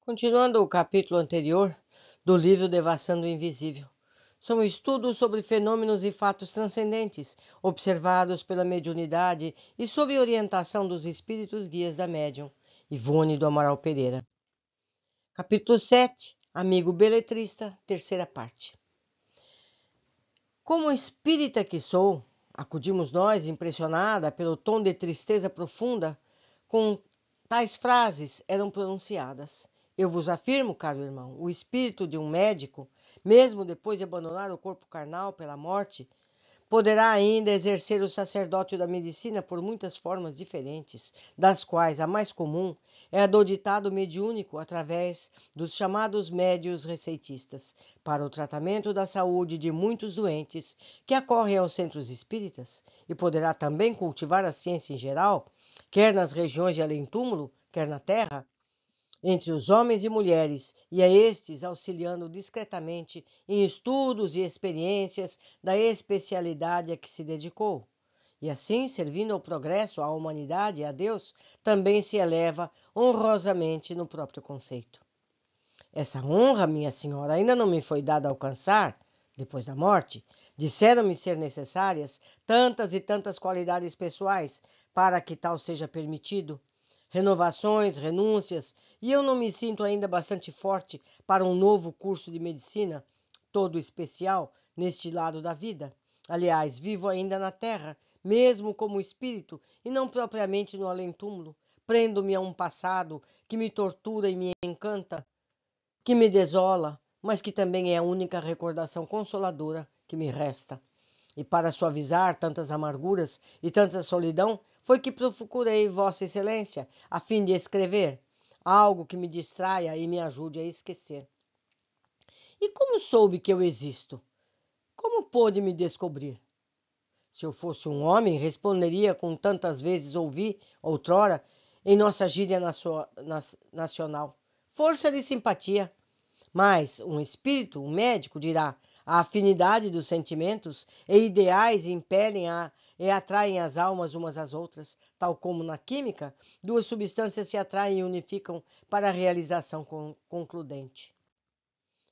Continuando o capítulo anterior do livro Devassando o Invisível, são estudos sobre fenômenos e fatos transcendentes, observados pela mediunidade e sob orientação dos espíritos guias da médium, Ivone do Amaral Pereira. Capítulo 7, Amigo Beletrista, terceira parte. Como espírita que sou, acudimos nós, impressionada pelo tom de tristeza profunda com tais frases eram pronunciadas. Eu vos afirmo, caro irmão, o espírito de um médico, mesmo depois de abandonar o corpo carnal pela morte, poderá ainda exercer o sacerdócio da medicina por muitas formas diferentes, das quais a mais comum é a do ditado mediúnico através dos chamados médios receitistas, para o tratamento da saúde de muitos doentes que acorrem aos centros espíritas, e poderá também cultivar a ciência em geral, quer nas regiões de além-túmulo, quer na terra, entre os homens e mulheres, e a estes auxiliando discretamente em estudos e experiências da especialidade a que se dedicou. E assim, servindo ao progresso, à humanidade e a Deus, também se eleva honrosamente no próprio conceito. Essa honra, minha senhora, ainda não me foi dada a alcançar, depois da morte. Disseram-me ser necessárias tantas e tantas qualidades pessoais para que tal seja permitido, renovações, renúncias, e eu não me sinto ainda bastante forte para um novo curso de medicina, todo especial neste lado da vida. Aliás, vivo ainda na terra, mesmo como espírito, e não propriamente no além-túmulo. Prendo-me a um passado que me tortura e me encanta, que me desola, mas que também é a única recordação consoladora que me resta. E para suavizar tantas amarguras e tanta solidão, foi que procurei Vossa Excelência, a fim de escrever algo que me distraia e me ajude a esquecer. E como soube que eu existo? Como pôde me descobrir? Se eu fosse um homem, responderia com tantas vezes ouvi, outrora, em nossa gíria nacional. Força de simpatia. Mas um espírito, um médico, dirá: a afinidade dos sentimentos e ideais impelem e atraem as almas umas às outras, tal como na química, duas substâncias se atraem e unificam para a realização concludente.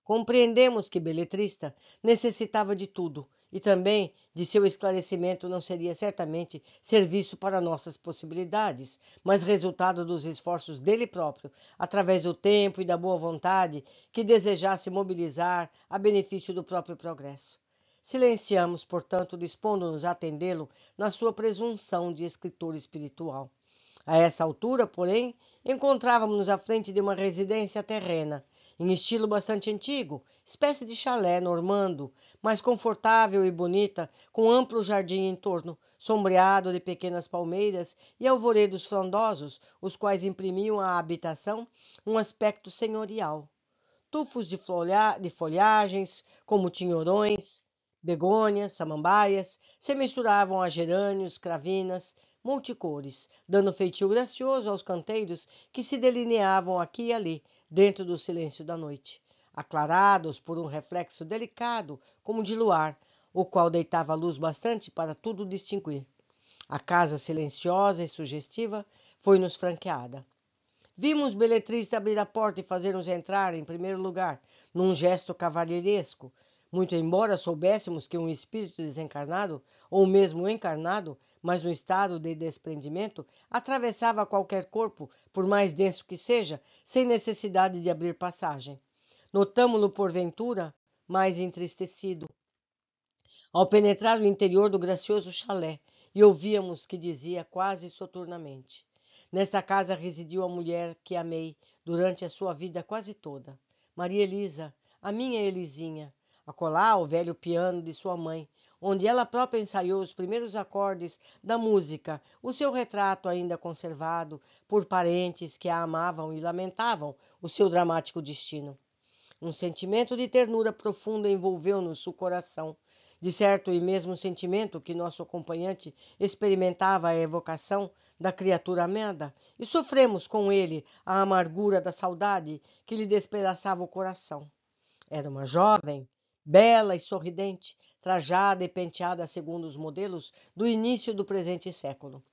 Compreendemos que Beletrista necessitava de tudo, e também de seu esclarecimento não seria certamente serviço para nossas possibilidades, mas resultado dos esforços dele próprio, através do tempo e da boa vontade que desejasse mobilizar a benefício do próprio progresso. Silenciamos, portanto, dispondo-nos a atendê-lo na sua presunção de escritor espiritual. A essa altura, porém, encontrávamos-nos à frente de uma residência terrena, em estilo bastante antigo, espécie de chalé normando, mais confortável e bonita, com amplo jardim em torno, sombreado de pequenas palmeiras e alvoredos frondosos, os quais imprimiam à habitação um aspecto senhorial. Tufos de folhagens, como tinhorões, begônias, samambaias, se misturavam a gerânios, cravinas, multicores, dando feitio gracioso aos canteiros que se delineavam aqui e ali, dentro do silêncio da noite, aclarados por um reflexo delicado, como de luar, o qual deitava luz bastante para tudo distinguir. A casa silenciosa e sugestiva foi-nos franqueada. Vimos Beletrista abrir a porta e fazer-nos entrar, em primeiro lugar, num gesto cavalheiresco, muito embora soubéssemos que um espírito desencarnado, ou mesmo encarnado, mas no estado de desprendimento, atravessava qualquer corpo, por mais denso que seja, sem necessidade de abrir passagem. Notamo-lo, porventura, mais entristecido, ao penetrar no interior do gracioso chalé, e ouvíamos que dizia quase soturnamente: nesta casa residiu a mulher que amei durante a sua vida quase toda, Maria Elisa, a minha Elisinha. Acolá o velho piano de sua mãe, onde ela própria ensaiou os primeiros acordes da música, o seu retrato ainda conservado por parentes que a amavam e lamentavam o seu dramático destino. Um sentimento de ternura profunda envolveu-nos o coração. De certo, e mesmo sentimento que nosso acompanhante experimentava a evocação da criatura amada, e sofremos com ele a amargura da saudade que lhe despedaçava o coração. Era uma jovem, bela e sorridente, trajada e penteada segundo os modelos do início do presente século.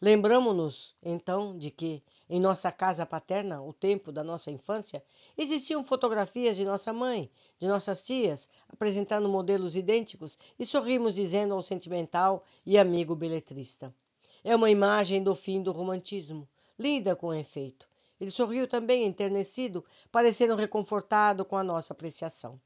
Lembramo-nos, então, de que, em nossa casa paterna, o tempo da nossa infância, existiam fotografias de nossa mãe, de nossas tias, apresentando modelos idênticos e sorrimos dizendo ao sentimental e amigo beletrista. É uma imagem do fim do romantismo, linda com efeito. Ele sorriu também, enternecido, parecendo reconfortado com a nossa apreciação.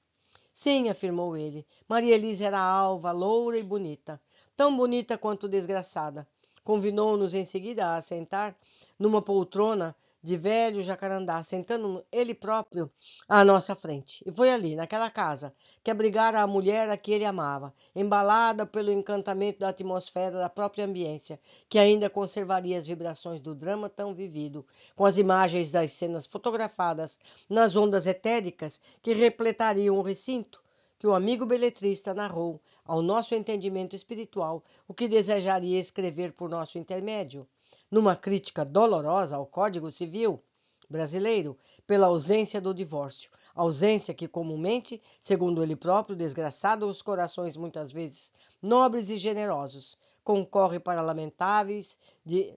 Sim, afirmou ele, Maria Elisa era alva, loura e bonita, tão bonita quanto desgraçada. Convidou-nos em seguida a sentar numa poltrona de velho jacarandá, sentando ele próprio à nossa frente. E foi ali, naquela casa, que abrigara a mulher a que ele amava, embalada pelo encantamento da atmosfera da própria ambiência, que ainda conservaria as vibrações do drama tão vivido, com as imagens das cenas fotografadas nas ondas etéricas que repletariam o recinto, que o amigo beletrista narrou ao nosso entendimento espiritual o que desejaria escrever por nosso intermédio, numa crítica dolorosa ao Código Civil brasileiro pela ausência do divórcio, ausência que comumente, segundo ele próprio, desgraçado os corações muitas vezes nobres e generosos, concorre para lamentáveis de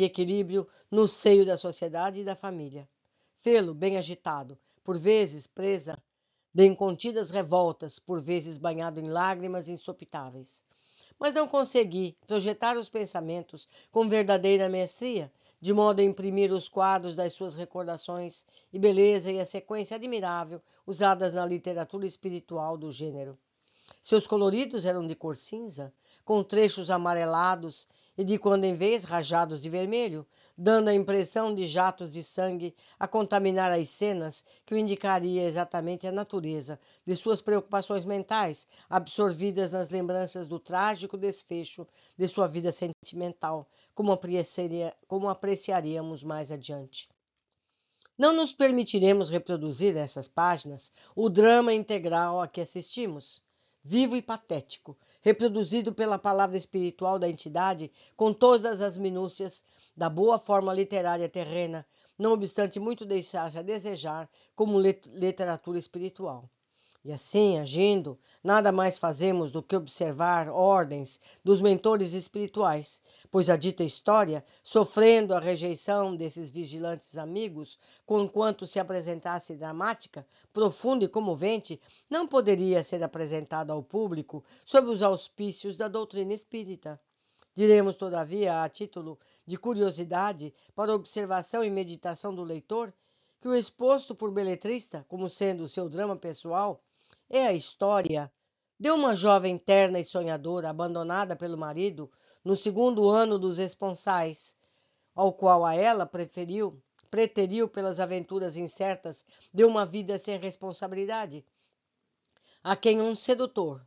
equilíbrio no seio da sociedade e da família. Fê-lo bem agitado, por vezes presa de incontidas revoltas, por vezes banhado em lágrimas insopitáveis. Mas não consegui projetar os pensamentos com verdadeira mestria, de modo a imprimir os quadros das suas recordações e beleza e a sequência admirável usadas na literatura espiritual do gênero. Seus coloridos eram de cor cinza, com trechos amarelados e de quando em vez rajados de vermelho, dando a impressão de jatos de sangue a contaminar as cenas que o indicaria exatamente a natureza de suas preocupações mentais, absorvidas nas lembranças do trágico desfecho de sua vida sentimental, como apreciaríamos mais adiante. Não nos permitiremos reproduzir nessas páginas o drama integral a que assistimos, vivo e patético, reproduzido pela palavra espiritual da entidade com todas as minúcias da boa forma literária terrena, não obstante muito deixar a desejar como literatura espiritual. E assim, agindo, nada mais fazemos do que observar ordens dos mentores espirituais, pois a dita história, sofrendo a rejeição desses vigilantes amigos, conquanto se apresentasse dramática, profunda e comovente, não poderia ser apresentada ao público sob os auspícios da doutrina espírita. Diremos, todavia, a título de curiosidade para observação e meditação do leitor, que o exposto por beletrista, como sendo o seu drama pessoal, é a história de uma jovem terna e sonhadora abandonada pelo marido no segundo ano dos esponsais, ao qual a ela preteriu pelas aventuras incertas de uma vida sem responsabilidade, a quem um sedutor,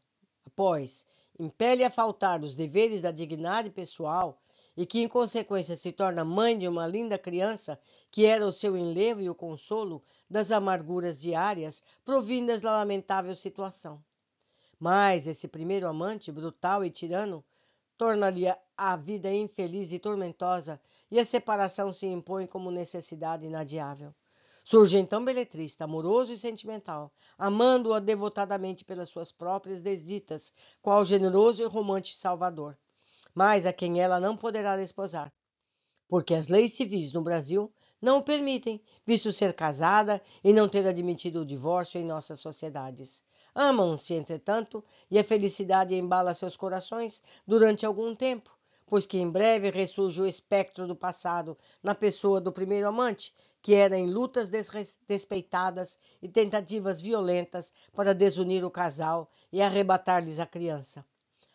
após, impele a faltar os deveres da dignidade pessoal e que, em consequência, se torna mãe de uma linda criança que era o seu enlevo e o consolo das amarguras diárias provindas da lamentável situação. Mas esse primeiro amante, brutal e tirano, torna-lhe a vida infeliz e tormentosa, e a separação se impõe como necessidade inadiável. Surge então beletrista, amoroso e sentimental, amando-a devotadamente pelas suas próprias desditas, qual generoso e romântico salvador, mas a quem ela não poderá desposar, porque as leis civis no Brasil não o permitem, visto ser casada e não ter admitido o divórcio em nossas sociedades. Amam-se, entretanto, e a felicidade embala seus corações durante algum tempo, pois que em breve ressurge o espectro do passado na pessoa do primeiro amante, que era em lutas despeitadas e tentativas violentas para desunir o casal e arrebatar-lhes a criança.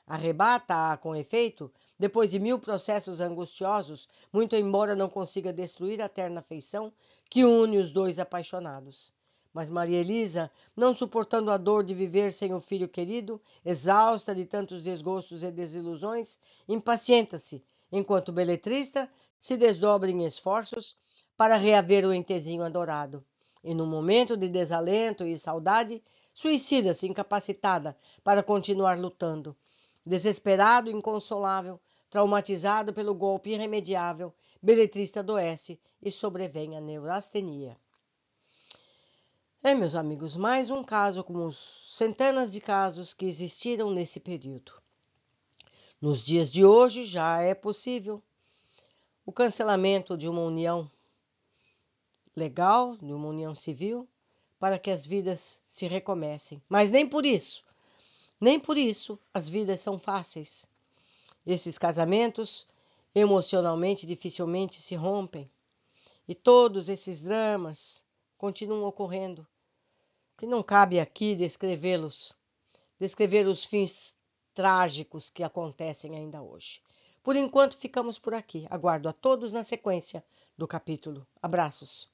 Arrebata-a com efeito, depois de 1000 processos angustiosos, muito embora não consiga destruir a terna afeição que une os dois apaixonados. Mas Maria Elisa, não suportando a dor de viver sem o filho querido, exausta de tantos desgostos e desilusões, impacienta-se, enquanto o beletrista se desdobra em esforços para reaver o entezinho adorado. E num momento de desalento e saudade, suicida-se incapacitada para continuar lutando. Desesperado, inconsolável, traumatizado pelo golpe irremediável, beletrista adoece e sobrevém a neurastenia. Meus amigos, mais um caso como os centenas de casos que existiram nesse período. Nos dias de hoje já é possível o cancelamento de uma união legal, de uma união civil, para que as vidas se recomecem. Mas nem por isso as vidas são fáceis. Esses casamentos emocionalmente dificilmente se rompem e todos esses dramas continuam ocorrendo, que não cabe aqui descrever os fins trágicos que acontecem ainda hoje. Por enquanto ficamos por aqui. Aguardo a todos na sequência do capítulo. Abraços.